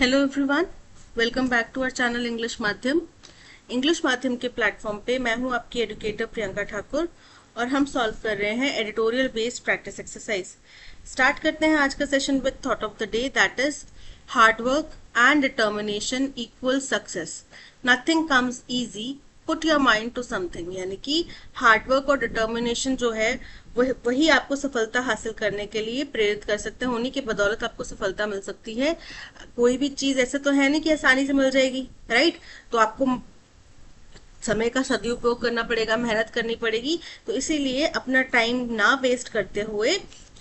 Hello everyone, welcome back to our channel English माध्यम के platform पे मैं हूं आपकी एजुकेटर प्रियंका ठाकुर और हम सॉल्व कर रहे हैं editorial based practice exercise. Start करते हैं आज का session with thought of the day, that is hard work and determination equal success. Nothing comes easy, put your mind to something. यानी कि हार्डवर्क और डिटर्मिनेशन जो है वही आपको सफलता हासिल करने के लिए प्रेरित कर सकते हैं। उन्हीं की बदौलत आपको सफलता मिल सकती है। कोई भी चीज ऐसे तो है नहीं कि आसानी से मिल जाएगी, राइट? तो आपको समय का सदुपयोग करना पड़ेगा, मेहनत करनी पड़ेगी। तो इसीलिए अपना टाइम ना वेस्ट करते हुए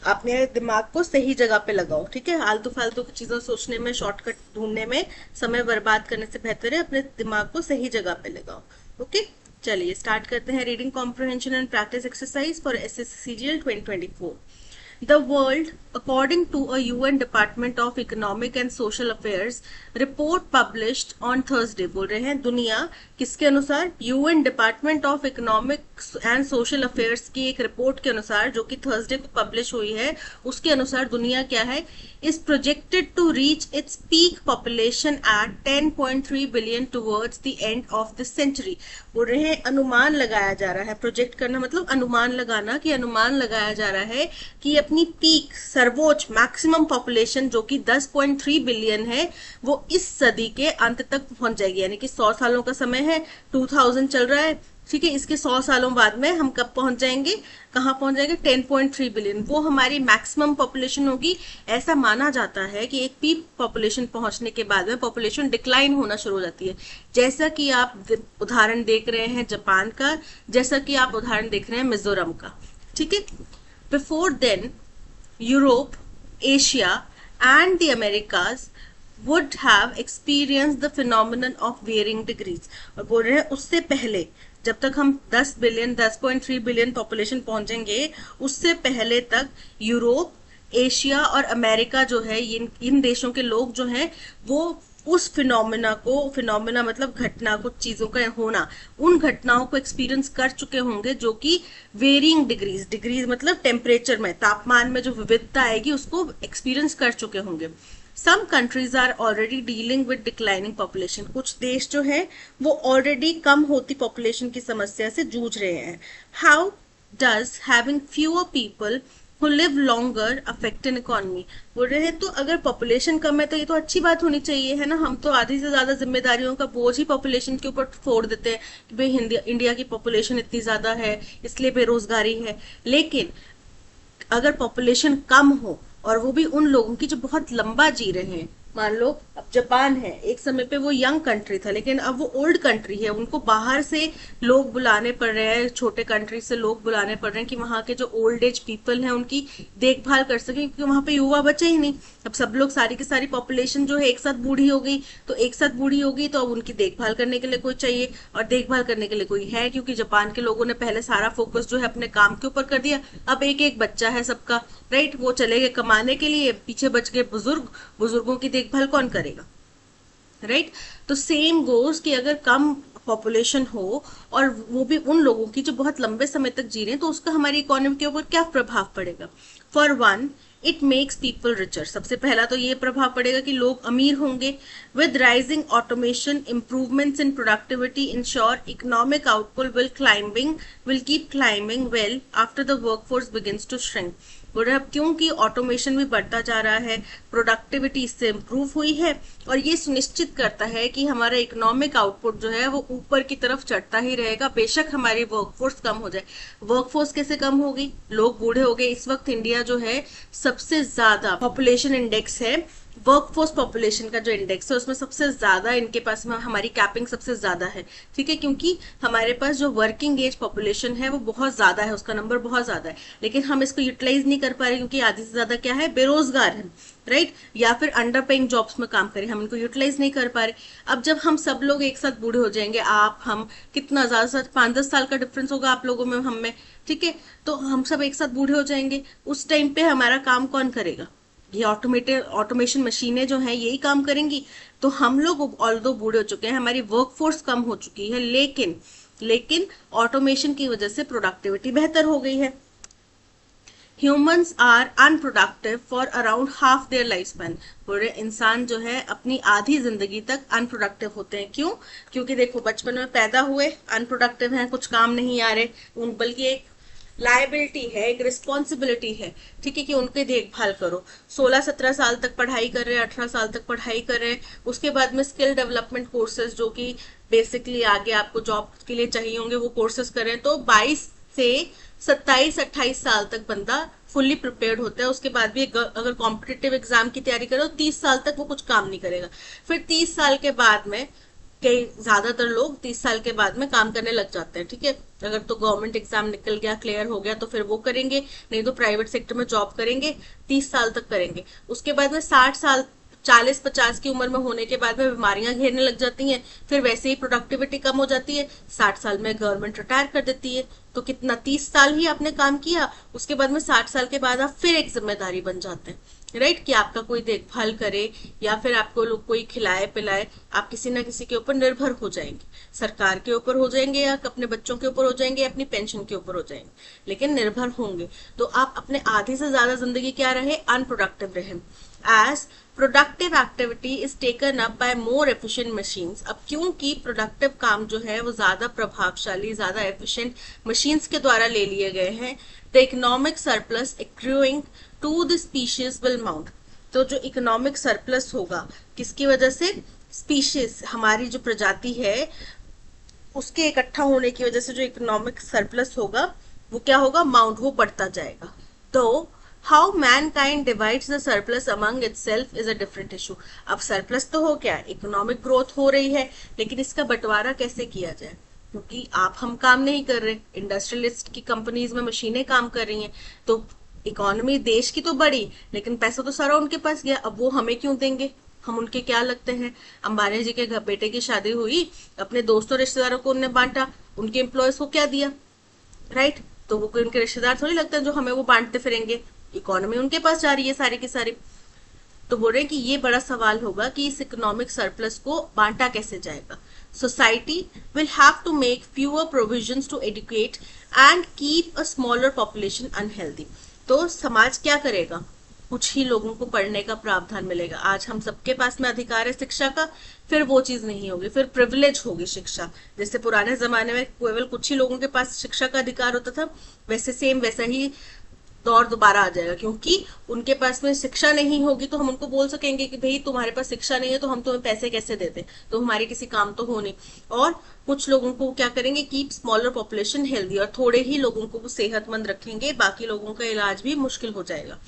अपने दिमाग को सही जगह पे लगाओ। ठीक है, आलतू फालतू की चीजों सोचने में, शॉर्टकट ढूंढने में समय बर्बाद करने से बेहतर है अपने दिमाग को सही जगह पे लगाओ। ओके, चलिए स्टार्ट करते हैं reading comprehension and practice exercise for SSC CGL 2024। The world, according to a UN Department of Economic and Social Affairs report published on Thursday, बोल रहे हैं दुनिया किसके अनुसार? UN Department of Economic and Social Affairs की एक report के अनुसार, जो कि थर्सडे को पब्लिश हुई है, उसके अनुसार दुनिया क्या है? is projected to reach its peak population at 10.3 billion towards the end of this century। बोल रहे हैं अनुमान लगाया जा रहा है, प्रोजेक्ट करना मतलब अनुमान लगाना, कि अनुमान लगाया जा रहा है कि अपनी पीक, सर्वोच्च, मैक्सिमम पॉपुलेशन जो कि 10.3 बिलियन है, वो इस सदी के अंत तक पहुंच जाएगी। यानी कि 100 सालों का समय है, 2000 चल रहा है, ठीक है। इसके 100 सालों बाद में हम कब पहुंच जाएंगे? कहां पहुंच जाएंगे? 10.3 बिलियन। वो हमारी मैक्सिमम पॉपुलेशन होगी। ऐसा माना जाता है कि एक पीक पॉपुलेशन पहुंचने के बाद में पॉपुलेशन डिक्लाइन होना शुरू हो जाती है। जैसा कि आप उदाहरण देख रहे हैं जापान का, जैसा कि आप उदाहरण देख रहे हैं मिजोरम का, ठीक है। Before then Europe, Asia and the Americas would have experienced the phenomenon of varying degrees। और बोल रहे हैं उससे पहले, जब तक हम 10 बिलियन 10.3 बिलियन पॉपुलेशन पहुंचेंगे, उससे पहले तक यूरोप, एशिया और अमेरिका जो है, इन देशों के लोग जो हैं वो उस फिनोमिना मतलब घटना, कुछ चीजों का होना, उन घटनाओं को एक्सपीरियंस कर चुके होंगे जो कि वेरिंग डिग्रीज मतलब टेम्परेचर में, तापमान में जो विविधता आएगी उसको एक्सपीरियंस कर चुके होंगे। Some countries are already dealing with declining population। कुछ देश जो है वो ऑलरेडी कम होती पॉपुलेशन की समस्या से जूझ रहे हैं। How does having fewer people who live longer affect an economy? बोल रहे हैं तो अगर पॉपुलेशन कम है तो ये तो अच्छी बात होनी चाहिए, है ना। हम तो आधी से ज्यादा जिम्मेदारियों का बोझ ही पॉपुलेशन के ऊपर फोड़ देते हैं कि भाई इंडिया की पॉपुलेशन इतनी ज्यादा है इसलिए बेरोजगारी है। लेकिन अगर पॉपुलेशन कम हो, और वो भी उन लोगों की जो बहुत लंबा जी रहे हैं, मान लो अब जापान है, एक समय पे वो यंग कंट्री था लेकिन अब वो ओल्ड कंट्री है, उनको बाहर से लोग बुलाने पड़ रहे हैं, छोटे कंट्री से लोग बुलाने पड़ रहे हैं कि वहां के जो ओल्ड एज पीपल हैं उनकी देखभाल कर सके, क्योंकि वहां पे युवा बचे ही नहीं। अब सब लोग, सारी की सारी पॉपुलेशन जो है एक साथ बूढ़ी हो गई, तो एक साथ बूढ़ी हो गई तो अब उनकी देखभाल करने के लिए कोई चाहिए, और देखभाल करने के लिए कोई है, क्योंकि जापान के लोगों ने पहले सारा फोकस जो है अपने काम के ऊपर कर दिया। अब एक एक बच्चा है सबका, राइट, वो चले गए कमाने के लिए, पीछे बच गए बुजुर्गों की देखभाल कौन करेगा, राइट? तो सेम गोज कि अगर कम पॉपुलेशन हो और वो भी उन लोगों की जो बहुत लंबे समय तक जी रहे हैं, तो उसका हमारी इकोनॉमी के ऊपर क्या प्रभाव पड़ेगा? For one, it makes people richer. सबसे पहला तो ये प्रभाव पड़ेगा कि लोग अमीर होंगे। With rising automation, improvements in productivity ensure economic output will keep climbing well after the workforce begins to shrink. बोल रहे अब क्योंकि ऑटोमेशन भी बढ़ता जा रहा है, प्रोडक्टिविटी इससे इंप्रूव हुई है, और ये सुनिश्चित करता है कि हमारा इकोनॉमिक आउटपुट जो है वो ऊपर की तरफ चढ़ता ही रहेगा, बेशक हमारी वर्कफोर्स कम हो जाए। वर्कफोर्स कैसे कम होगी? लोग बूढ़े हो गए। इस वक्त इंडिया जो है सबसे ज्यादा पॉपुलेशन इंडेक्स है, वर्कफोर्स पॉपुलेशन का जो इंडेक्स है उसमें सबसे ज्यादा इनके पास में हमारी कैपिंग सबसे ज्यादा है, ठीक है, क्योंकि हमारे पास जो वर्किंग एज पॉपुलेशन है वो बहुत ज्यादा है, उसका नंबर बहुत ज्यादा है, लेकिन हम इसको यूटिलाइज नहीं कर पा रहे क्योंकि आधी से ज्यादा क्या है, बेरोजगार है, राइट, या फिर अंडर पेइंग जॉब्स में काम करें, हम इनको यूटिलाइज नहीं कर पा रहे। अब जब हम सब लोग एक साथ बूढ़े हो जाएंगे, आप हम, कितना ज्यादा से 5-10 साल का डिफरेंस होगा आप लोगों में हम में, ठीक है, तो हम सब एक साथ बूढ़े हो जाएंगे। उस टाइम पे हमारा काम कौन करेगा? ये ऑटोमेशन मशीनें जो हैं यही काम करेंगी। तो हम लोग ऑल्दो बूढ़े हो चुके हैं, हमारी वर्कफोर्स कम हो चुकी है, लेकिन ऑटोमेशन की वजह से प्रोडक्टिविटी बेहतर हो गई है। Humans are unproductive for around half their life span. पूरे इंसान जो है अपनी आधी जिंदगी तक अनप्रोडक्टिव होते हैं। क्यों? क्योंकि देखो बचपन में पैदा हुए अनप्रोडक्टिव हैं, कुछ काम नहीं आ रहे उन, बल्कि एक लाइबिलिटी है, एक रिस्पॉन्सिबिलिटी है, ठीक है, कि उनकी देखभाल करो। 16-17 साल तक पढ़ाई कर रहे हैं, 18 साल तक पढ़ाई कर रहे हैं, उसके बाद में स्किल डेवलपमेंट कोर्सेज जो कि बेसिकली आगे आपको जॉब के लिए चाहिए होंगे वो कोर्सेज करें, तो 22 से 27-28 साल तक बंदा फुल्ली प्रिपेयर्ड होता है। उसके बाद भी अगर कॉम्पिटिटिव एग्जाम की तैयारी करो 30 साल तक वो कुछ काम नहीं करेगा। फिर 30 साल के बाद में कई ज्यादातर लोग 30 साल के बाद में काम करने लग जाते हैं, ठीक है। अगर तो गवर्नमेंट एग्जाम निकल गया, क्लियर हो गया, तो फिर वो करेंगे, नहीं तो प्राइवेट सेक्टर में जॉब करेंगे, 30 साल तक करेंगे। उसके बाद में 60 साल 40-50 की उम्र में होने के बाद में बीमारियां घेरने लग जाती हैं, फिर वैसे ही प्रोडक्टिविटी कम हो जाती है, 60 साल में गवर्नमेंट रिटायर कर देती है। तो कितना 30 साल ही आपने काम किया, उसके बाद में 60 साल के बाद आप फिर एक जिम्मेदारी बन जाते हैं, राइट, कि आपका कोई देखभाल करे या फिर आपको लोग कोई खिलाए पिलाए। आप किसी ना किसी के ऊपर निर्भर हो जाएंगे, सरकार के ऊपर हो जाएंगे या अपने बच्चों के ऊपर हो जाएंगे या अपनी पेंशन के ऊपर हो जाएंगे, लेकिन निर्भर होंगे। तो आप अपने आधे से ज्यादा जिंदगी क्या रहे, अनप्रोडक्टिव रहे। As productive activity is taken up by more efficient machines. अब क्योंकि प्रोडक्टिव काम जो है वो ज्यादा प्रभावशाली, ज्यादा एफिशिएंट मशीन्स के द्वारा ले लिए गए हैं, the economic surplus accruing to the species will mount. तो जो इकोनॉमिक सरप्लस होगा किसकी वजह से, स्पीशीज हमारी जो प्रजाति है उसके इकट्ठा होने की वजह से जो इकोनॉमिक सरप्लस होगा वो क्या होगा, माउंट, वो बढ़ता जाएगा। तो how Mankind divides the surplus among itself is a different issue. अब सरप्लस तो हो क्या, इकोनॉमिक ग्रोथ हो रही है, लेकिन इसका बंटवारा कैसे किया जाए, क्योंकि आप हम काम नहीं कर रहे, इंडस्ट्रियलिस्ट की कंपनीज में मशीनें काम कर रही हैं, तो इकोनॉमी देश की तो बढ़ी लेकिन पैसा तो सारा उनके पास गया। अब वो हमें क्यों देंगे, हम उनके क्या लगते हैं। अंबानी जी के बेटे की शादी हुई, अपने दोस्तों रिश्तेदारों को उनने बांटा, उनके एम्प्लॉयज को क्या दिया, राइट। तो वो कोई उनके रिश्तेदार थोड़ी लगते हैं जो हमें वो बांटते फिरेंगे, इकोनॉमी उनके पास जा रही है सारी की सारी। तो बोल रहे हैं कि ये बड़ा सवाल होगा कि इस इकोनॉमिक सरप्लस को बांटा कैसे जाएगा। Society will have to make fewer provisions to educate and keep a smaller population unhealthy. तो समाज क्या करेगा, कुछ ही लोगों को पढ़ने का प्रावधान मिलेगा। आज हम सबके पास में अधिकार है शिक्षा का, फिर वो चीज नहीं होगी, फिर प्रिविलेज होगी शिक्षा। जैसे पुराने जमाने में केवल कुछ ही लोगों के पास शिक्षा का अधिकार होता था, वैसे सेम वैसा ही दौर दोबारा आ जाएगा, क्योंकि उनके पास में शिक्षा नहीं होगी तो हम उनको बोल सकेंगे कि भाई तुम्हारे पास शिक्षा नहीं है तो हम तुम्हें पैसे कैसे देते, तो हमारे किसी काम तो हो नहीं। और कुछ लोगों को क्या करेंगे, कीप स्मॉलर पॉपुलेशन हेल्दी, और थोड़े ही लोगों को वो सेहतमंद रखेंगे, बाकी लोगों का इलाज भी मुश्किल हो जाएगा।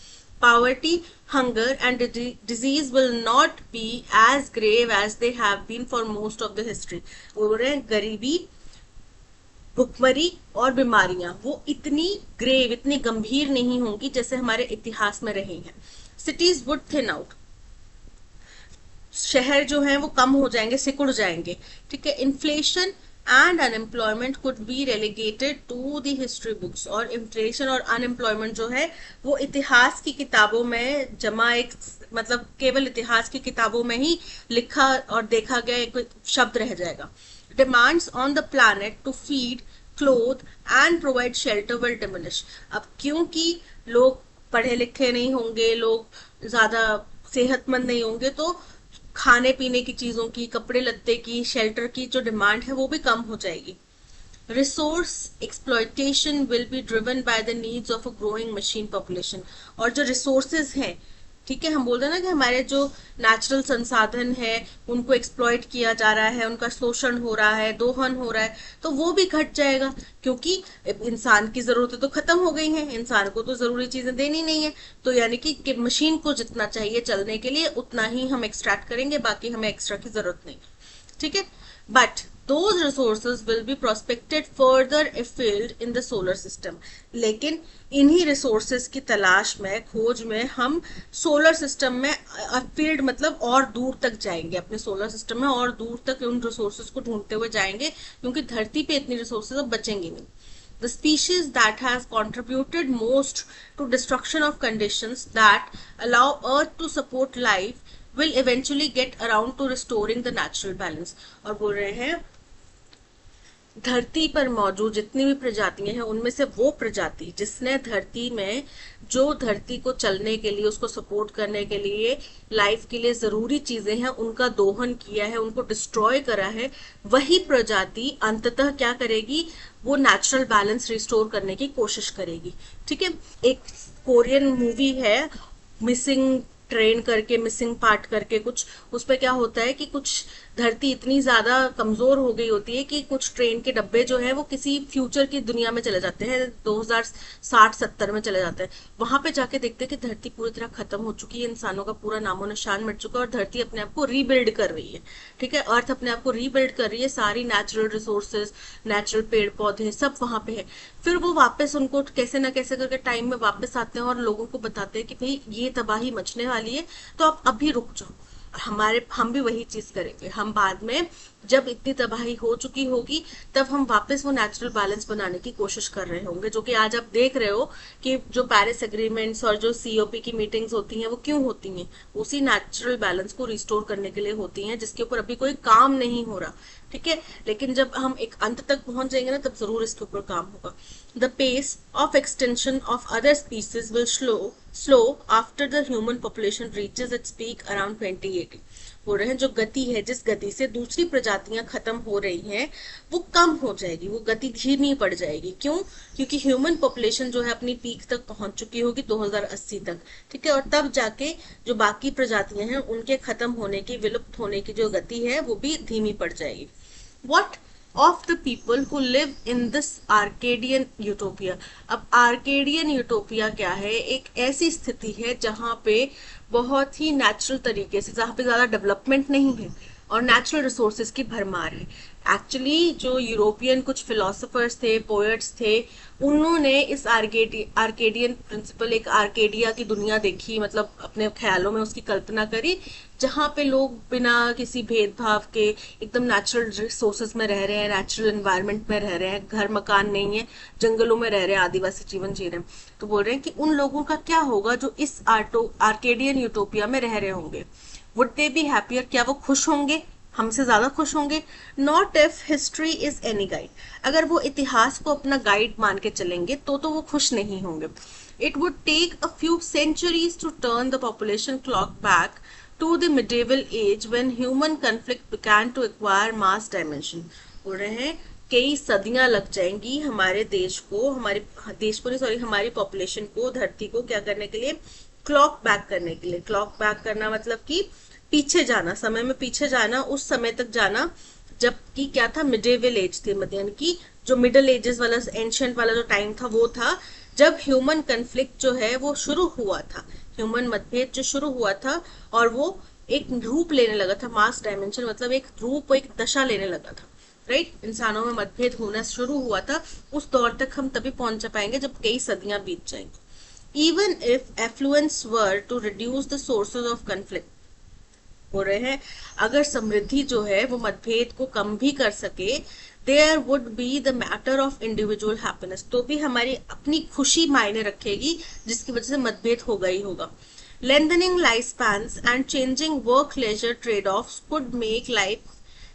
Poverty, hunger and disease will not be as grave as they have been for most of the history। बोल रहे हैं गरीबी, भुखमरी और बीमारियां वो इतनी ग्रेव, इतनी गंभीर नहीं होंगी जैसे हमारे इतिहास में रही हैं। सिटीज वुड थिन आउट, शहर जो है वो कम हो जाएंगे, सिकुड़ जाएंगे, ठीक है। Inflation and unemployment could be relegated to the history books. और इन्फ्लेशन और अनएम्प्लॉयमेंट जो है वो इतिहास की किताबों में जमा, एक मतलब केवल इतिहास की किताबों में ही लिखा और देखा गया एक शब्द रह जाएगा। Demands on the planet to feed, clothe and provide shelter will diminish. अब क्योंकि लोग पढ़े लिखे नहीं होंगे, लोग ज्यादा सेहतमंद नहीं होंगे, तो खाने पीने की चीजों की, कपड़े लत्ते की, शेल्टर की जो डिमांड है वो भी कम हो जाएगी। Resource exploitation will be driven by the needs of a growing machine population. और जो रिसोर्सेज हैं, ठीक है, हम बोल रहे हैं ना कि हमारे जो नेचुरल संसाधन है उनको एक्सप्लॉइट किया जा रहा है, उनका शोषण हो रहा है, दोहन हो रहा है, तो वो भी घट जाएगा, क्योंकि इंसान की जरूरतें तो खत्म हो गई हैं, इंसान को तो जरूरी चीजें देनी नहीं है, तो यानी कि मशीन को जितना चाहिए चलने के लिए उतना ही हम एक्सट्रैक्ट करेंगे, बाकी हमें एक्स्ट्रा की जरूरत नहीं, ठीक है। But those resources will be prospected further afield in the solar system। लेकिन इन्हीं रिसोर्सेज की तलाश में, खोज में हम सोलर सिस्टम में फील्ड मतलब और दूर तक जाएंगे, अपने सोलर सिस्टम में और दूर तक उन रिसोर्सेज को ढूंढते हुए जाएंगे, क्योंकि धरती पे इतनी रिसोर्सेज अब बचेंगी नहीं। The species that has contributed most to destruction of conditions that allow Earth to support life will eventually get around to restoring the natural balance। और बोल रहे हैं धरती पर मौजूद जितनी भी प्रजातियां हैं उनमें से वो प्रजाति जिसने धरती में जो धरती को चलने के लिए, उसको सपोर्ट करने के लिए, लाइफ के लिए जरूरी चीजें हैं उनका दोहन किया है, उनको डिस्ट्रॉय करा है, वही प्रजाति अंततः क्या करेगी, वो नेचुरल बैलेंस रिस्टोर करने की कोशिश करेगी। ठीक है, एक कोरियन मूवी है मिसिंग ट्रेन करके, मिसिंग पार्ट करके कुछ, उसपे क्या होता है कि कुछ धरती इतनी ज्यादा कमजोर हो गई होती है कि कुछ ट्रेन के डब्बे जो है वो किसी फ्यूचर की दुनिया में चले जाते हैं, 2060-70 में चले जाते हैं। वहां पे जाके देखते हैं कि धरती पूरी तरह खत्म हो चुकी है, इंसानों का पूरा नामो निशान मिट चुका है और धरती अपने आप को रीबिल्ड कर रही है। ठीक है, अर्थ अपने आप को रीबिल्ड कर रही है, सारी नेचुरल रिसोर्सेज, नेचुरल पेड़ पौधे सब वहां पे है। फिर वो वापस उनको कैसे ना कैसे करके टाइम में वापस आते हैं और लोगों को बताते हैं कि भाई ये तबाही मचने वाली है, तो आप अभी रुक जाओ। हम भी वही चीज करेंगे। हम बाद में जब इतनी तबाही हो चुकी होगी तब हम वापस वो नेचुरल बैलेंस बनाने की कोशिश कर रहे होंगे, जो कि आज आप देख रहे हो कि जो पेरिस एग्रीमेंट्स और जो सीओपी की मीटिंग्स होती हैं वो क्यों होती हैं, उसी नेचुरल बैलेंस को रिस्टोर करने के लिए होती हैं, जिसके ऊपर अभी कोई काम नहीं हो रहा। ठीक है, लेकिन जब हम एक अंत तक पहुंच जाएंगे ना तब जरूर इसके ऊपर काम होगा। The pace of extension of other species will slow after the human population reaches its peak around 2080। बोल रहे हैं जो गति है, जिस गति से दूसरी प्रजातियां खत्म हो रही हैं वो कम हो जाएगी, वो गति धीमी पड़ जाएगी। क्यों? क्योंकि ह्यूमन पॉपुलेशन जो है अपनी पीक तक पहुंच चुकी होगी 2080 तक। ठीक है, और तब जाके जो बाकी प्रजातियां हैं उनके खत्म होने की, विलुप्त होने की जो गति है वो भी धीमी पड़ जाएगी। What of the people who live in this Arcadian utopia? अब आर्केडियन यूटोपिया क्या है? एक ऐसी स्थिति है जहां पे बहुत ही नेचुरल तरीके से, जहां पे ज्यादा डेवलपमेंट नहीं है और नेचुरल रिसोर्सेज की भरमार है। एक्चुअली जो यूरोपियन कुछ फिलोसोफर्स थे, पोएट्स थे, उन्होंने इस आर्केडियन प्रिंसिपल, एक आर्केडिया की दुनिया देखी, मतलब अपने ख्यालों में उसकी कल्पना करी, जहां पे लोग बिना किसी भेदभाव के एकदम नेचुरल रिसोर्सेज में रह रहे हैं, नेचुरल एनवायरनमेंट में रह रहे हैं, घर मकान नहीं है, जंगलों में रह रहे हैं, आदिवासी जीवन जी रहे हैं। तो बोल रहे हैं कि उन लोगों का क्या होगा जो इस आर्केडियन यूटोपिया में रह रहे होंगे। Would they be happier? क्या वो खुश होंगे, हमसे ज्यादा खुश होंगे? Not if history is any guide. अगर वो इतिहास को अपना गाइड मान के चलेंगे तो वो खुश नहीं होंगे। It would take a few centuries to turn the population clock back to the medieval age when human conflict began to acquire mass dimension. बोल रहे हैं कई सदियां लग जाएंगी हमारे देश को, हमारी पॉपुलेशन को, धरती को क्या करने के लिए, क्लॉक बैक करने के लिए। क्लॉक बैक करना मतलब कि पीछे जाना, समय में पीछे जाना, उस समय तक जाना जबकि क्या था, मिडिवल एज थी, यानी कि जो मिडल एजेस वाला, एंशियंट वाला जो टाइम था वो था जब ह्यूमन कन्फ्लिक्ट जो है वो शुरू हुआ था, ह्यूमन मतभेद जो शुरू हुआ था और वो एक रूप लेने लगा था। मास डायमेंशन मतलब एक रूप, एक दशा लेने लगा था। राइट, इंसानों में मतभेद होना शुरू हुआ था। उस दौर तक हम तभी पहुंच पाएंगे जब कई सदियां बीत जाएंगी। Even if affluence were to reduce the sources of conflict, हो रहे हैं अगर समृद्धि जो है वो मतभेद को कम भी कर सके, there would be the matter of individual happiness, तो भी हमारी अपनी खुशी मायने रखेगी, जिसकी वजह से मतभेद होगा ही होगा। Lengthening life spans and changing work leisure trade off could make life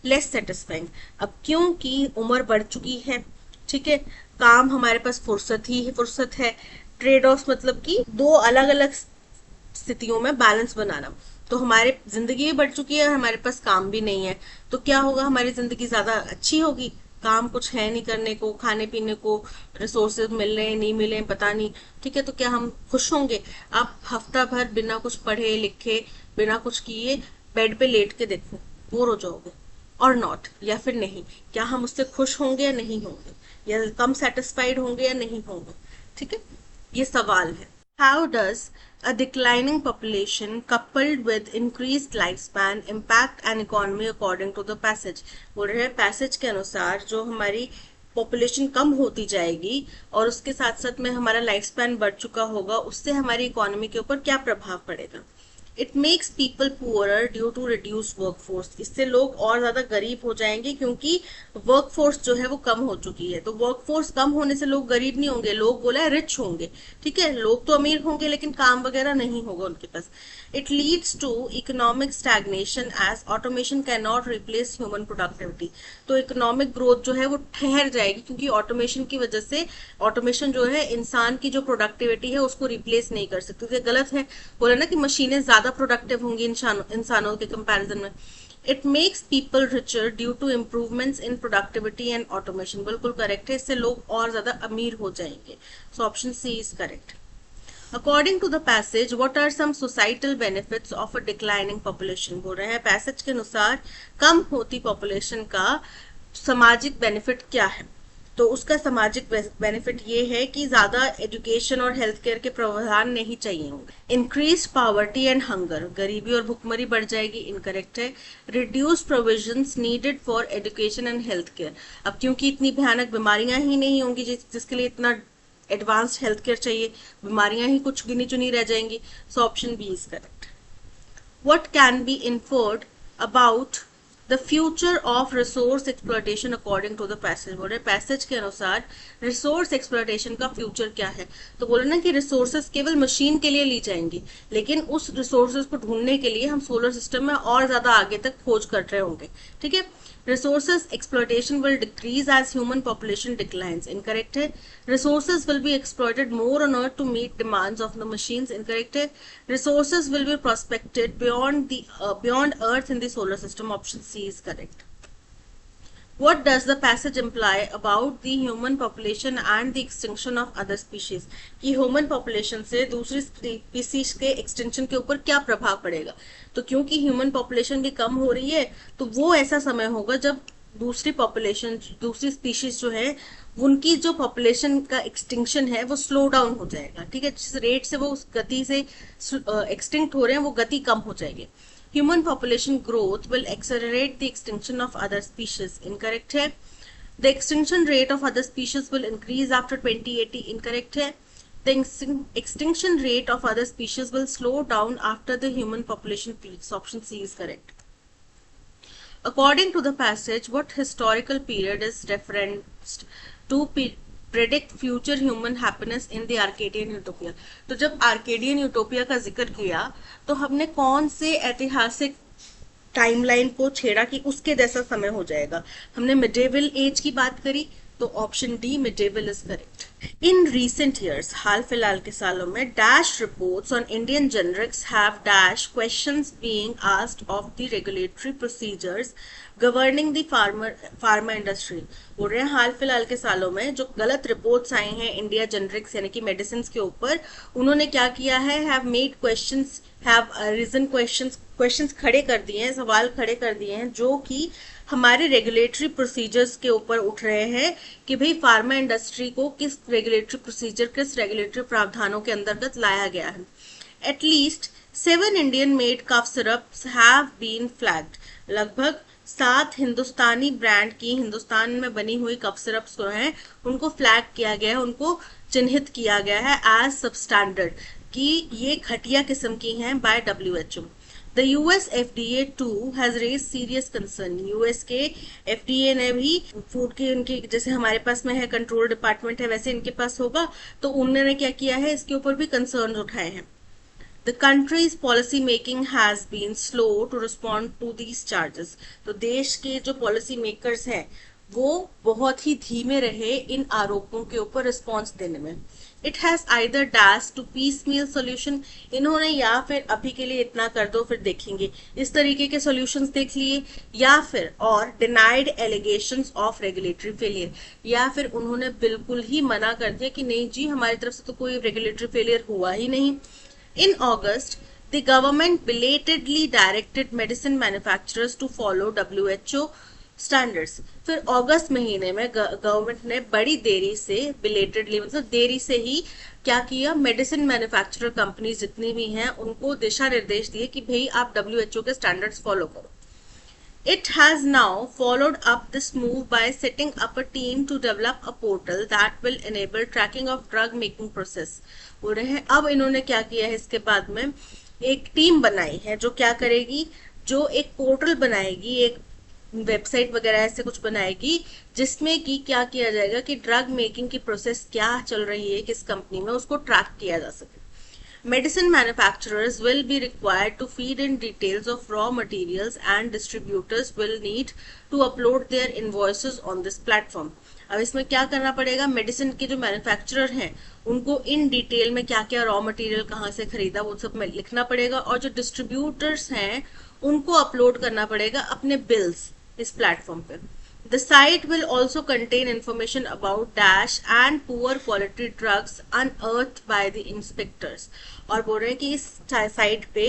less satisfying. अब क्योंकि उम्र बढ़ चुकी है, ठीक है, काम हमारे पास फुर्सत है, ट्रेड ऑफ मतलब कि दो अलग अलग स्थितियों में बैलेंस बनाना। तो हमारी जिंदगी भी बढ़ चुकी है, हमारे पास काम भी नहीं है, तो क्या होगा, हमारी जिंदगी ज्यादा अच्छी होगी। काम कुछ है नहीं करने को, खाने पीने को रिसोर्सेज मिल रहे हैं नहीं मिले पता नहीं, ठीक है, तो क्या हम खुश होंगे? आप हफ्ता भर बिना कुछ पढ़े लिखे, बिना कुछ किए बेड पे लेट के देखो, बोर हो जाओगे। और नॉट, या फिर नहीं, क्या हम उससे खुश होंगे या नहीं होंगे, या कम सेटिस्फाइड होंगे या नहीं होंगे? ठीक है, ये सवाल है। How does a declining population coupled with increased lifespan impact an economy according to the passage? बोल रहे हैं पैसेज के अनुसार जो हमारी पॉपुलेशन कम होती जाएगी और उसके साथ साथ में हमारा लाइफ स्पैन बढ़ चुका होगा, उससे हमारी इकोनॉमी के ऊपर क्या प्रभाव पड़ेगा। It makes people poorer due to reduce workforce, इससे लोग और ज्यादा गरीब हो जाएंगे क्योंकि वर्कफोर्स जो है वो कम हो चुकी है। तो वर्कफोर्स कम होने से लोग गरीब नहीं होंगे, लोग बोला है रिच होंगे। ठीक है, लोग तो अमीर होंगे लेकिन काम वगैरह नहीं होगा उनके पास। It leads to economic stagnation as automation can not replace human productivity. तो इकोनॉमिक ग्रोथ जो है वो ठहर जाएगी क्योंकि ऑटोमेशन की वजह से, ऑटोमेशन जो है इंसान की जो प्रोडक्टिविटी है उसको रिप्लेस नहीं कर सकती। तो गलत है, बोला ना कि मशीनें ज्यादा प्रोडक्टिव होंगी इंसानों के कंपैरिजन में। It makes people richer due to improvements in productivity and automation, बिल्कुल करेक्ट है, इससे लोग और ज्यादा अमीर हो जाएंगे। So option C is correct. According to the passage, what are some societal benefits of a declining population? बोल रहे हैं पैसेज के अनुसार कम होती पॉपुलेशन का सामाजिक बेनिफिट क्या है। तो उसका सामाजिक बेनिफिट ये है कि ज्यादा एजुकेशन और हेल्थ केयर के प्रावधान नहीं चाहिए होंगे। इंक्रीज पावर्टी एंड हंगर, गरीबी और भुखमरी बढ़ जाएगी, इनकरेक्ट है। Reduce provisions needed for education and health care, अब क्योंकि इतनी भयानक बीमारियां ही नहीं होंगी जिसके लिए इतना एडवांस्ड हेल्थ केयर चाहिए, बीमारियां ही कुछ गिनी चुनी रह जाएंगी। So option B is correct. What can be inferred about the future of resource exploitation according to the passage, बोल रहे पैसेज के अनुसार रिसोर्स एक्सप्लॉयटेशन का फ्यूचर क्या है। तो बोले ना कि रिसोर्सेज केवल मशीन के लिए ली जाएंगी, लेकिन उस रिसोर्सेज को ढूंढने के लिए हम सोलर सिस्टम में और ज्यादा आगे तक खोज कर रहे होंगे। ठीक है, resources exploitation will decrease as human population declines, incorrect है। resources will be exploited more on earth to meet demands of the machines, incorrect है। resources will be prospected beyond earth in the solar system, option C is correct। What does the passage imply about the human population and the extinction of other species? कि human population से दूसरी species के extension के ऊपर क्या प्रभाव पड़ेगा। तो क्योंकि ह्यूमन पॉपुलेशन भी कम हो रही है तो वो ऐसा समय होगा जब दूसरी पॉपुलेशन, दूसरी स्पीशीज जो है उनकी जो पॉपुलेशन का एक्सटिंक्शन है वो स्लो डाउन हो जाएगा। ठीक है, जिस रेट से वो उस गति से एक्सटिंक्ट हो रहे हैं वो गति कम हो जाएगी। Human population growth will accelerate the extinction of other species, incorrect है। The extinction rate of other species will increase after 2080, incorrect है। The extinction rate of other species will slow down after the human population peaks, option C is correct। According to the passage, what historical period is referenced to predict future human happiness in the Arcadian Utopia? तो जब Arcadian utopia का जिक्र किया तो हमने कौन से ऐतिहासिक टाइमलाइन को छेड़ा कि उसके जैसा समय हो जाएगा। हमने मिडेवल एज की बात करी, तो option D medieval is correct. In recent years, हाल फिलहाल के सालों में, dash reports on Indian generics have dash questions being asked of the regulatory procedures governing the pharma industry. बोल रहे हैं हाल फिलहाल के सालों में जो गलत रिपोर्ट्स आई हैं इंडिया जेनरिक्स यानी कि मेडिसिन के ऊपर, उन्होंने क्या किया है, have made questions, have raised questions खड़े कर दिए हैं, सवाल खड़े कर दिए हैं जो कि हमारे रेगुलेटरी प्रोसीजर्स के ऊपर उठ रहे हैं कि भाई फार्मा इंडस्ट्री को किस रेगुलेटरी प्रोसीजर, किस रेगुलेटरी प्रावधानों के अंतर्गत लाया गया है। At least 7 Indian made cough syrups have been flagged, लगभग 7 हिंदुस्तानी ब्रांड की हिंदुस्तान में बनी हुई कफ सिरप्स जो हैं उनको फ्लैग किया गया है, उनको चिन्हित किया गया है एज सबस्टैंडर्ड कि ये घटिया किस्म की हैं bye WHO। The US FDA too has raised serious concern। US के FDA ने भी फूड की, उनकी जैसे हमारे पास में है कंट्रोल डिपार्टमेंट है वैसे इनके पास होगा, तो उन्होंने क्या किया है, इसके ऊपर भी कंसर्न उठाए हैं। The country's policy making has been slow to respond to these charges। तो देश के जो पॉलिसी मेकर्स हैं वो बहुत ही धीमे रहे इन आरोपों के ऊपर रिस्पॉन्स देने में। It has either dash to piecemeal solution, इन्होंने या फिर अभी के लिए इतना कर दो फिर देखेंगे इस तरीके के सॉल्यूशंस देख लिए, या फिर और denied allegations of regulatory failure, या फिर उन्होंने बिल्कुल ही मना कर दिया कि नहीं जी हमारी तरफ से तो कोई रेगुलेटरी फेलियर हुआ ही नहीं। In August, the government belatedly directed medicine manufacturers to follow WHO standards। फिर अगस्त महीने में गवर्नमेंट ने बड़ी देरी से, belatedly मतलब देरी से ही क्या किया, मेडिसिन मैन्युफैक्चरर कंपनीज जितनी भी हैं उनको दिशा निर्देश दिए कि भाई आप WHO के स्टैंडर्ड्स फॉलो करो। It has now followed up this move by setting up a team to develop a portal that will enable tracking of drug making process। बोल रहे हैं अब इन्होंने क्या किया है इसके बाद में एक टीम बनाई है जो क्या करेगी, जो एक पोर्टल बनाएगी, एक वेबसाइट वगैरह ऐसे कुछ बनाएगी जिसमें कि क्या किया जाएगा कि ड्रग मेकिंग की प्रोसेस क्या चल रही है किस कंपनी में, उसको ट्रैक किया जा सके। Medicine manufacturers will be required to feed in details of raw materials and distributors will need to upload their invoices on this platform. अब इसमें क्या करना पड़ेगा, मेडिसिन के जो मैन्युफैक्चरर हैं उनको इन डिटेल में क्या क्या रॉ मटेरियल कहाँ से खरीदा वो सब में लिखना पड़ेगा, और जो डिस्ट्रीब्यूटर्स हैं उनको अपलोड करना पड़ेगा अपने बिल्स इस प्लेटफॉर्म पे। The site will also contain information about dash and poor quality drugs unearthed by the inspectors. और बोल रहे हैं कि इस साइट पे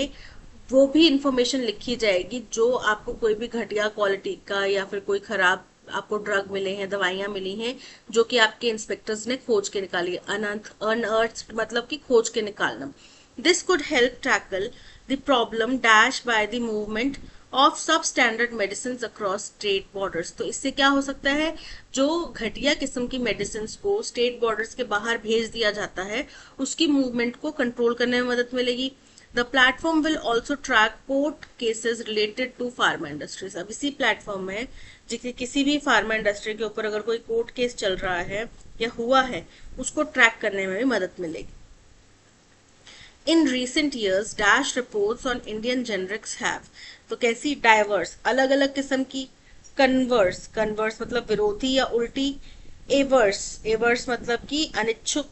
वो भी इंफॉर्मेशन लिखी जाएगी जो आपको कोई भी घटिया क्वालिटी का या फिर कोई खराब आपको ड्रग मिले हैं, दवाइयां मिली हैं जो कि आपके इंस्पेक्टर्स ने खोज के निकाली है। अनअर्थड मतलब कि खोज के निकालना। This could help tackle the problem dash by the movement of sub standard medicine across state borders. तो इससे क्या हो सकता है, जो घटिया किस्म की मेडिसिन को स्टेट बॉर्डर्स के बाहर भेज दिया जाता है उसकी मूवमेंट को कंट्रोल करने में मदद मिलेगी। The platform will also track court cases related to pharma industries. अब इसी प्लेटफॉर्म में किसी भी फार्मा इंडस्ट्री के ऊपर अगर कोई कोर्ट केस चल रहा है या हुआ है उसको ट्रैक करने में भी मदद मिलेगी। In recent years, dash reports on Indian generics have, तो कैसी डाइवर्स अलग अलग किस्म की, कन्वर्स, कन्वर्स मतलब विरोधी या उल्टी, एवर्स, एवर्स मतलब कि अनिच्छुक,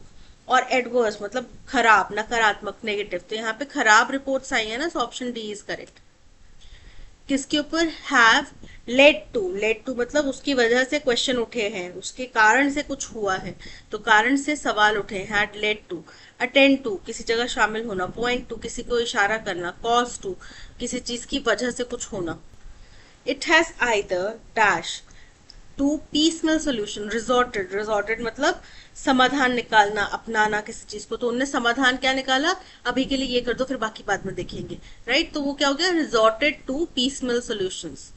और एडवर्स मतलब खराब, नकारात्मक, नेगेटिव। तो यहाँ पे खराब रिपोर्ट्स आई है ना, सो ऑप्शन डी इज करेक्ट। किसके ऊपर, हैव लेड टू मतलब उसकी वजह से क्वेश्चन उठे हैं, उसके कारण से कुछ हुआ है, तो कारण से सवाल उठे, had led to. Attend to किसी जगह शामिल होना, पॉइंट टू किसी को इशारा करना, कॉज टू किसी चीज की वजह से कुछ होना। It has either dash to piecemeal solution, resorted, resorted मतलब समाधान निकालना, अपनाना किसी चीज को, तो उनने समाधान क्या निकाला, अभी के लिए ये कर दो फिर बाकी बाद में देखेंगे, राइट। तो वो क्या हो गया, resorted to piecemeal solutions.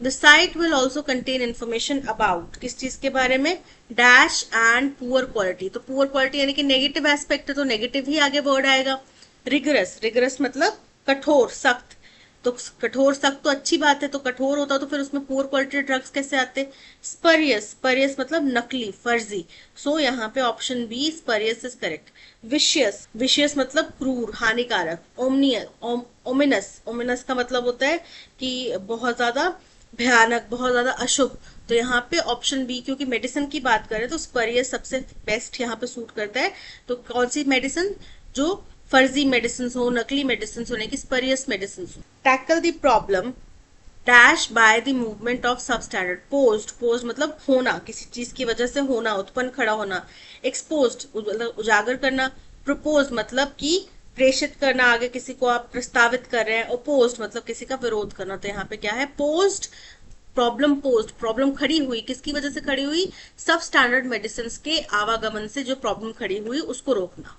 The site will also contain information about किस चीज के बारे में, डैश एंड पुअर क्वालिटी। तो पुअर क्वालिटी यानी कि नेगेटिव एस्पेक्ट है तो नेगेटिव ही आगे वर्ड आएगा। रिगरस, रिगरस मतलब कठोर, सख्त, तो कठोर सख्त तो अच्छी बात है, तो कठोर होता तो फिर उसमें पुअर क्वालिटी ड्रग्स कैसे आते। स्परियस, स्परियस मतलब नकली, फर्जी, सो यहाँ पे option B spurious is correct. Vicious, vicious मतलब क्रूर, हानिकारक। ओमिनस, ओमिनस का मतलब होता है कि बहुत ज्यादा भयानक, बहुत ज्यादा अशुभ, तो यहाँ पे ऑप्शन बी, क्योंकि मेडिसिन की बात करें तो स्परियस सबसे बेस्ट यहाँ पे सूट करता है। तो कौन सी मेडिसिन, जो फर्जी मेडिसिन हो, नकली मेडिसिन होने की, स्परियस मेडिसिन हो। Tackle the problem dash by the movement of substandard. Posed, posed मतलब होना, किसी चीज की वजह से होना, उत्पन्न खड़ा होना। एक्सपोज्ड मतलब उजागर करना। प्रपोज मतलब कि प्रेषित करना, आगे किसी को आप प्रस्तावित कर रहे हैं। अपोज्ड मतलब किसी का विरोध करना, तो यहाँ पे क्या है, पोज्ड, प्रॉब्लम पोज्ड, प्रॉब्लम खड़ी हुई, किसकी वजह से खड़ी हुई, सब स्टैंडर्ड मेडिसिन के आवागमन से जो प्रॉब्लम खड़ी हुई उसको रोकना।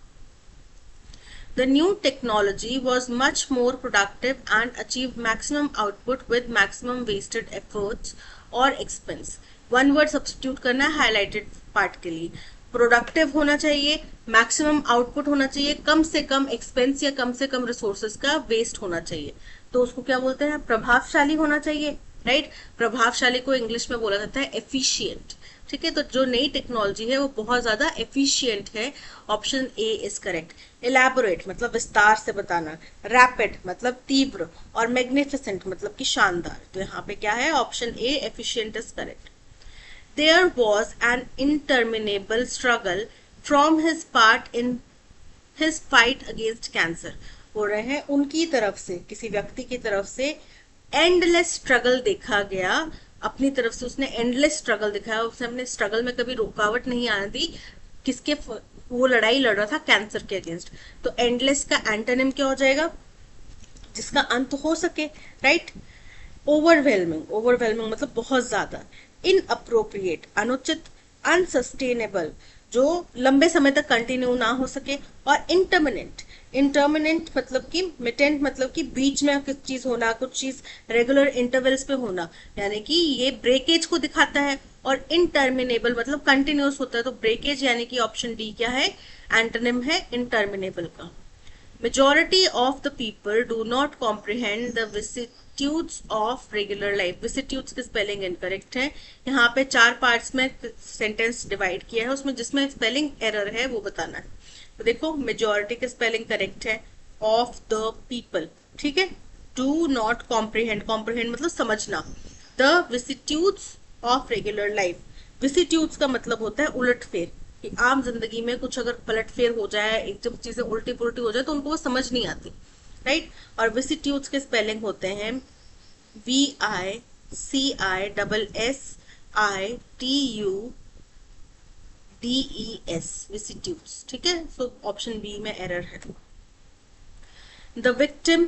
The new technology was much more productive and achieved maximum output with maximum wasted efforts or expense. One word substitute करना है highlighted part के लिए। प्रोडक्टिव होना चाहिए, मैक्सिमम आउटपुट होना चाहिए, कम से कम एक्सपेंस या कम से कम रिसोर्सेज का वेस्ट होना चाहिए, तो उसको क्या बोलते हैं, प्रभावशाली होना चाहिए, राइट। प्रभावशाली को इंग्लिश में बोला जाता है एफिशिएंट, ठीक है। तो जो नई टेक्नोलॉजी है वो बहुत ज्यादा एफिशिएंट है, option A is correct. Elaborate मतलब विस्तार से बताना, रैपिड मतलब तीव्र, और मैग्निफिसेंट मतलब कि शानदार, तो यहाँ पे क्या है, option A efficient is correct. There was an interminable struggle from his part in his fight against cancer. बोल रहे हैं उनकी तरफ से, किसी व्यक्ति की तरफ से एंडलेस स्ट्रगल देखा गया, अपनी तरफ से उसने एंडलेस स्ट्रगल दिखाया, उसने अपने स्ट्रगल में कभी रुकावट नहीं आने दी, किसके, वो लड़ाई लड़ रहा था कैंसर के अगेंस्ट। तो एंडलेस का एंटोनिम क्या हो जाएगा, जिसका अंत हो सके, राइट। ओवरवेलमिंग, ओवरवेलमिंग मतलब बहुत ज्यादा। इनअप्रोप्रिएट अनुचित, अनसस्टेनेबल जो लंबे समय तक कंटिन्यू ना हो सके, और इंटरमिनेंट, इंटरमिनेंट मतलब कि मिटेंट मतलब कि बीच में कुछ चीज होना, कुछ चीज रेगुलर इंटरवल्स पे होना, यानी कि ये ब्रेकेज को दिखाता है। और इंटरमिनेबल मतलब कंटिन्यूस होता है, तो ब्रेकेज यानी कि ऑप्शन डी क्या है, एंटोनिम है इंटरमिनेबल का। Majority of the people do not comprehend the vicissitudes of regular life. Vicissitudes की स्पेलिंग इनकरेक्ट है। यहाँ पे 4 पार्ट्स में सेंटेंस डिवाइड किया है, उसमें जिसमें स्पेलिंग एरर है वो बताना है। तो देखो मेजॉरिटी की स्पेलिंग करेक्ट है, ऑफ द पीपल, ठीक है। डू नॉट कॉम्प्रिहेंड, कॉम्प्रिहेंड मतलब समझना। The vicissitudes of regular life, vicissitudes का मतलब होता है उलट फेर, कि आम जिंदगी में कुछ अगर पलट फेर हो जाए, एक जब चीजें उल्टी पुल्टी हो जाए तो उनको वो समझ नहीं आती, राइट। और विसिट्यूड्स के स्पेलिंग होते हैं VICISSITUDES, विसिट्यूड्स, ठीक है। सो ऑप्शन बी में एरर है। The victim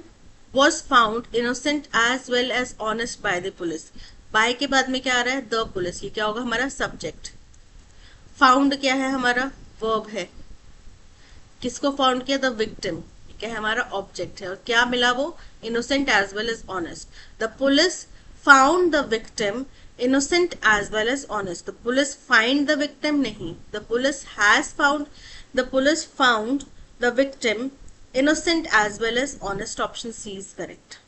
was found innocent as well as honest by the police। by के बाद में क्या आ रहा है, the police, ये क्या होगा हमारा सब्जेक्ट। found क्या है हमारा, verb है। किसको फाउंड किया, द विक्टिम, क्या है हमारा ऑब्जेक्ट है। और क्या मिला वो, innocent as well as honest। the police found the victim innocent as well as honest। the police find the victim नहीं, the police has found, the police found the victim innocent as well as honest। option C is correct।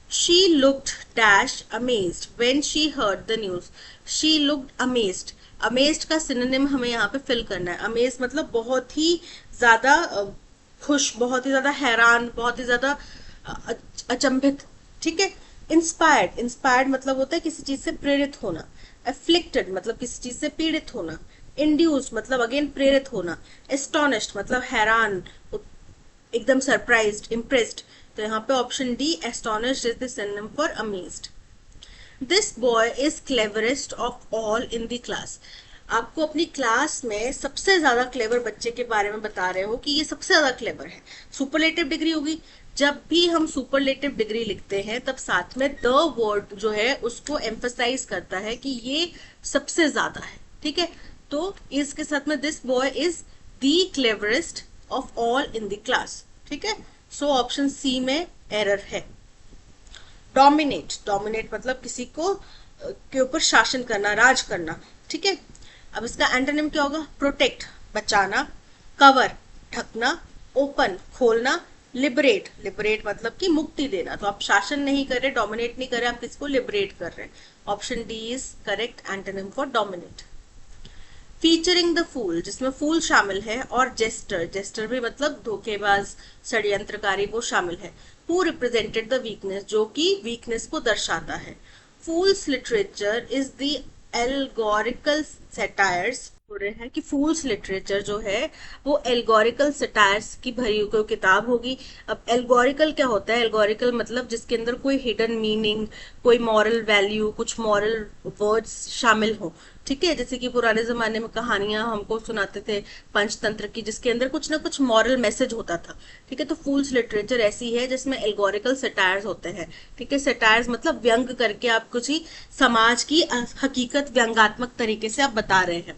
She looked dash amazed when she heard the news। she looked amazed, amazed का synonym हमें यहाँ पे fill करना है। amazed मतलब बहुत ही ज्यादा खुश, बहुत ही ज्यादा हैरान, बहुत ही ज्यादा अचंभित, ठीक है। इंस्पायर्ड, इंस्पायर्ड मतलब होता है किसी चीज से प्रेरित होना। अफ्लिक्टेड मतलब किसी चीज से पीड़ित होना। इंड्यूस्ड मतलब अगेन प्रेरित होना। एस्टोनिश्ड मतलब हैरान, एकदम सरप्राइज्ड, इम्प्रेस्ड। तो यहाँ पे option D astonished is the synonym for amazed. This boy is cleverest of all in the class. आपको अपनी क्लास में सबसे ज्यादा क्लेवर बच्चे के बारे में बता रहे हो कि ये सबसे ज्यादा क्लेवर है। सुपरलेटिव डिग्री होगी, जब भी हम सुपरलेटिव डिग्री लिखते हैं तब साथ में द वर्ड जो है उसको एम्फसाइज करता है कि ये सबसे ज्यादा है, ठीक है। तो इसके साथ में this boy is the cleverest of all in the class, ठीक है। सो ऑप्शन सी में एरर है। डोमिनेट, डोमिनेट मतलब किसी को के ऊपर शासन करना, राज करना, ठीक है। अब इसका एंटोनिम क्या होगा, प्रोटेक्ट बचाना, कवर ढकना, ओपन खोलना, लिबरेट, लिबरेट मतलब कि मुक्ति देना। तो आप शासन नहीं कर रहे, डोमिनेट नहीं कर रहे, आप किसको लिबरेट कर रहे हैं। Option D is correct antonym for dominate. Featuring the fool, जिसमें फूल शामिल है, और जेस्टर, जेस्टर भी मतलब धोखेबाज, षड्यंत्रकारी, वो शामिल है। हु रिप्रेजेंटेड द वीकनेस, जो कि वीकनेस को दर्शाता है। फूल्स लिटरेचर इज द एल्गोरिकल सेटायर्स, बोल रहे हैं कि फूल्स लिटरेचर जो है वो एल्गोरिकल सेटायर्स की भरी हुई किताब होगी। अब एल्गोरिकल क्या होता है, एल्गोरिकल मतलब जिसके अंदर कोई हिडन मीनिंग, कोई मॉरल वैल्यू, कुछ मॉरल वर्ड्स शामिल हो, ठीक है। जैसे कि पुराने जमाने में कहानियां हमको सुनाते थे पंचतंत्र की, जिसके अंदर कुछ ना कुछ मॉरल मैसेज होता था, ठीक है। तो फूल्स लिटरेचर ऐसी है जिसमें एल्गोरिकल सेटायर्स होते हैं, ठीक है। सेटायर्स मतलब व्यंग करके आप कुछ ही समाज की हकीकत व्यंगात्मक तरीके से आप बता रहे हैं।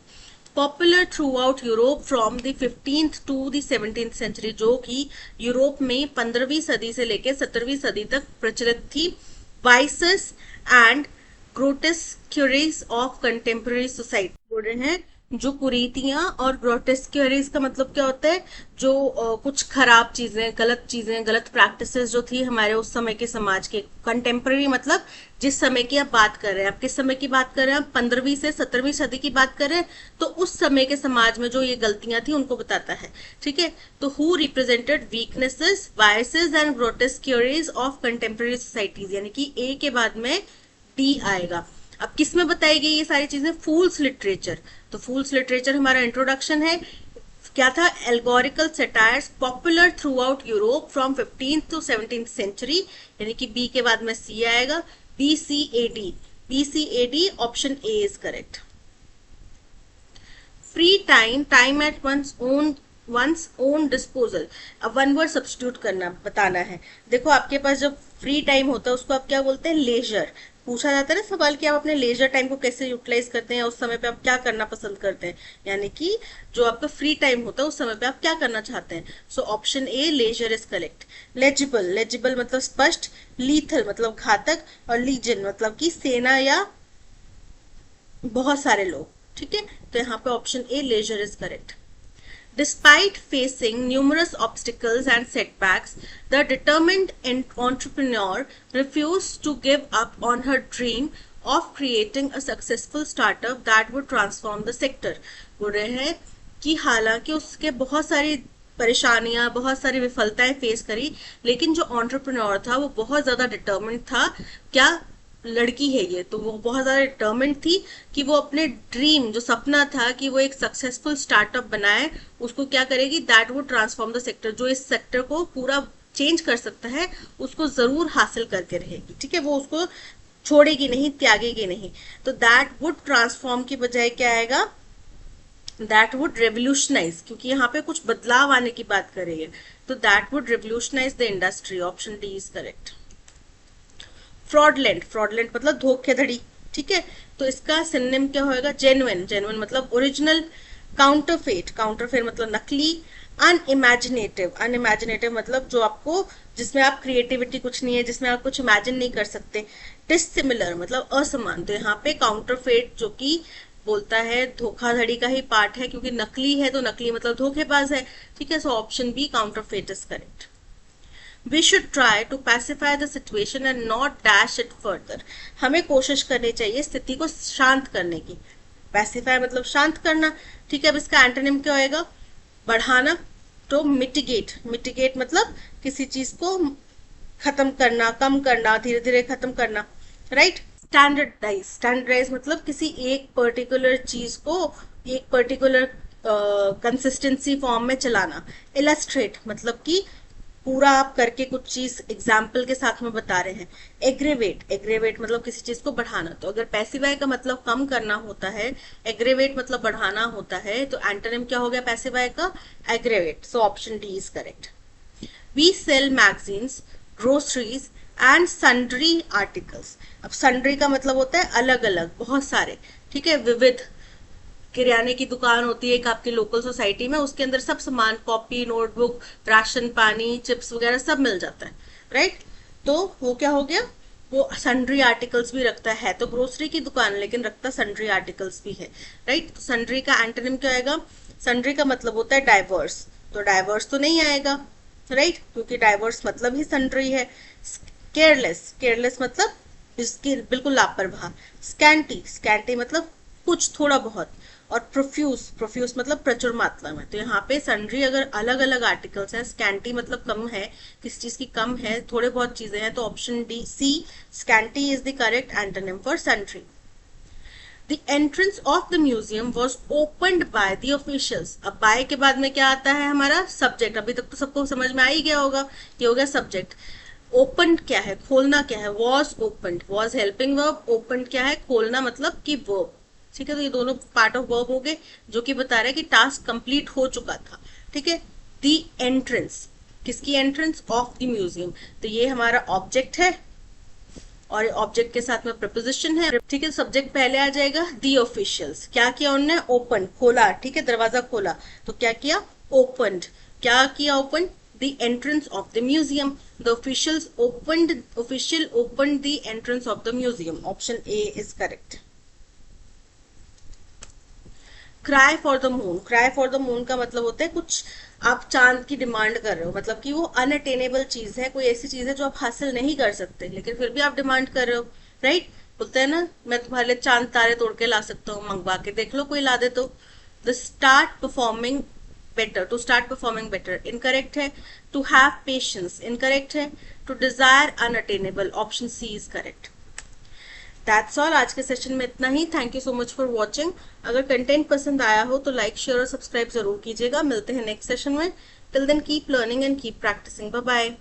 Popular throughout Europe from the 15th to the 17th century, जो कि यूरोप में 15वीं सदी से लेकर 17वीं सदी तक प्रचलित थी। Vices and grotesqueries of contemporary society, बोल रहे हैं जो कुरीतियां, और ग्रोटेस्क्यूरीज का मतलब क्या होता है, जो कुछ खराब चीजें, गलत चीजें, गलत प्रैक्टिसेस जो थी हमारे उस समय के समाज के। कंटेम्प्रेरी मतलब जिस समय की आप बात कर रहे हैं, आप किस समय की बात कर रहे हैं, आप 15वीं से 17वीं सदी की बात कर रहे हैं, तो उस समय के समाज में जो ये गलतियां थी उनको बताता है, ठीक है। तो who represented weaknesses, vices and grotesqueries of contemporary societies, यानी कि ए के बाद में डी आएगा। अब किस में बताई गई ये सारी चीजें, फूल्स लिटरेचर। तो फूल्स लिटरेचर हमारा इंट्रोडक्शन है। क्या था, allegorical satires popular throughout Europe from 15th to 17th century, यानी कि बी के बाद में सी आएगा। BCAD, BCAD option A is correct. Free time, time at one's own disposal. अब वन वर्ड सब्स्टिट्यूट करना, बताना है। देखो आपके पास जब फ्री टाइम होता है उसको आप क्या बोलते हैं, लेजर। पूछा जाता है ना सवाल कि आप अपने लेजर टाइम को कैसे यूटिलाइज करते हैं, उस समय पे आप क्या करना पसंद करते हैं, यानी कि जो आपका फ्री टाइम होता है उस समय पे आप क्या करना चाहते हैं। So option A ledger is correct. Legible, legible मतलब स्पष्ट। लीथल मतलब घातक, और लीजन मतलब कि सेना या बहुत सारे लोग, ठीक है। तो यहाँ पे option A ledger is correct. Despite facing numerous obstacles and setbacks, the determined entrepreneur refused to give up on her dream of creating a successful startup that would transform the sector. बोल रहे हैं कि हालांकि उसके बहुत सारी परेशानियां, बहुत सारी विफलताएं फेस करी, लेकिन जो एंटरप्रेन्योर था वो बहुत ज्यादा डिटर्मिन्ड था। क्या लड़की है ये, तो वो बहुत ज्यादा डिटर्मिन्ड थी कि वो अपने ड्रीम, जो सपना था कि वो एक सक्सेसफुल स्टार्टअप बनाए, उसको क्या करेगी, that would transform the sector, जो इस सेक्टर को पूरा चेंज कर सकता है उसको जरूर हासिल करके रहेगी। ठीक है, वो उसको छोड़ेगी नहीं, त्यागेगी नहीं। तो दैट वुड ट्रांसफॉर्म की बजाय क्या आएगा, दैट वुड रेवोल्यूशनाइज, क्योंकि यहाँ पे कुछ बदलाव आने की बात कर रही है, तो that would revolutionise the industry. Option D is correct. Fraudulent, fraudulent मतलब धोखेधड़ी। ठीक है, तो इसका सिनोनिम क्या होगा, जेन्युइन, जेन्युइन मतलब ओरिजिनल, काउंटरफेट, काउंटरफेट मतलब नकली, अनइमेजिनेटिव, अनइमेजिनेटिव मतलब जो आपको, जिसमें आप क्रिएटिविटी कुछ नहीं है, जिसमें आप कुछ इमेजिन नहीं कर सकते। डिसिमिलर मतलब असमान, तो यहाँ पे काउंटरफेट जो कि बोलता है धोखाधड़ी का ही पार्ट है, क्योंकि नकली है तो नकली मतलब धोखेबाज है। ठीक है, so option B counterfeit is correct. We should try to pacify the situation and not dash it further. हमें कोशिश करनी चाहिए स्थिति को शांत करने की। पैसिफाई मतलब शांत करना। ठीक है, अब इसका एंटोनिम क्या होएगा, बढ़ाना, तो मिटिगेट, मिटिगेट मतलब किसी चीज को खत्म करना, कम करना, धीरे धीरे खत्म करना। राइट। स्टैंडर्डाइज, स्टैंडर्डाइज मतलब किसी एक पर्टिकुलर चीज को एक पर्टिकुलर कंसिस्टेंसी फॉर्म में चलाना। इलस्ट्रेट मतलब कि पूरा आप करके कुछ चीज एग्जाम्पल के साथ में बता रहे हैं। एग्रेवेट, एग्रेवेट मतलब किसी चीज को बढ़ाना। तो अगर पैसिफाई का मतलब कम करना होता है, एग्रेवेट मतलब बढ़ाना होता है, तो एंटोनिम क्या हो गया पैसिफाई का, aggravate. So option D is correct. We sell magazines, groceries and sundry articles. अब सन्ड्री का मतलब होता है अलग अलग, बहुत सारे। ठीक है, विविध। किराने की दुकान होती है एक आपकी लोकल सोसाइटी में, उसके अंदर सब सामान, कॉपी, नोटबुक, राशन पानी, चिप्स वगैरह सब मिल जाता है। राइट, तो वो क्या हो गया, वो सन्ड्री आर्टिकल्स भी रखता है तो ग्रोसरी की दुकान, लेकिन रखता सन्ड्री आर्टिकल्स भी है। राइट, तो सन्ड्री का एंटोनिम क्या आएगा, सन्ड्री का मतलब होता है डाइवर्स, तो डाइवर्स तो नहीं आएगा। राइट, क्योंकि डाइवर्स मतलब ही सन्ड्री है। केयरलेस, केयरलेस मतलब इसकी बिल्कुल लापरवाह। स्कैंटी, स्कैंटी मतलब कुछ, थोड़ा बहुत। और प्रोफ्यूज, प्रोफ्यूज मतलब प्रचुर मात्रा में। तो यहाँ पे सन्ड्री अगर अलग अलग आर्टिकल्स हैं, स्कैंटी मतलब कम है, किसी चीज की कम है, थोड़े बहुत चीजें हैं, तो option D see scanty is the correct antonym for sundry. The entrance of the museum was opened by the officials. अब by के बाद में क्या आता है हमारा सब्जेक्ट। अभी तक तो सबको समझ में आ ही गया होगा, ये हो गया सब्जेक्ट। ओपन क्या है, खोलना क्या है, was opened, was helping verb, opened क्या है, खोलना मतलब कि verb। ठीक है, तो ये दोनों पार्ट ऑफ वर्ब हो गए, जो कि बता रहा है कि टास्क कंप्लीट हो चुका था। ठीक है, दी एंट्रेंस, किसकी एंट्रेंस, ऑफ द म्यूजियम, तो ये हमारा ऑब्जेक्ट है और ऑब्जेक्ट के साथ में प्रपोजिशन है। ठीक है, सब्जेक्ट पहले आ जाएगा। दी ऑफिशियल्स, क्या किया उन्होंने, ओपन, खोला। ठीक है, दरवाजा खोला, तो क्या किया, ओपनड, क्या किया, open the entrance of the museum. The official opened the entrance of the museum. Option A is correct. Cry for the moon, cry for the moon का मतलब होता है कुछ आप चांद की डिमांड कर रहे हो, मतलब कि वो अनअटेनेबल चीज है, कोई ऐसी चीज है जो आप हासिल नहीं कर सकते, लेकिन फिर भी आप डिमांड कर रहे हो। राइट, बोलते हैं ना मैं तुम्हारे लिए चांद तारे तोड़ के ला सकता हूँ, मंगवा के देख लो कोई ला दे तो। The start performing better, to start performing better incorrect है। टू हैव पेशेंस इनकरेक्ट है। To desire unattainable, option C is correct. That's all, आज के सेशन में इतना ही। Thank you so much for watching. अगर कंटेंट पसंद आया हो तो लाइक, शेयर और सब्सक्राइब जरूर कीजिएगा। मिलते हैं नेक्स्ट सेशन में। Till then keep learning and keep practising. Bye bye.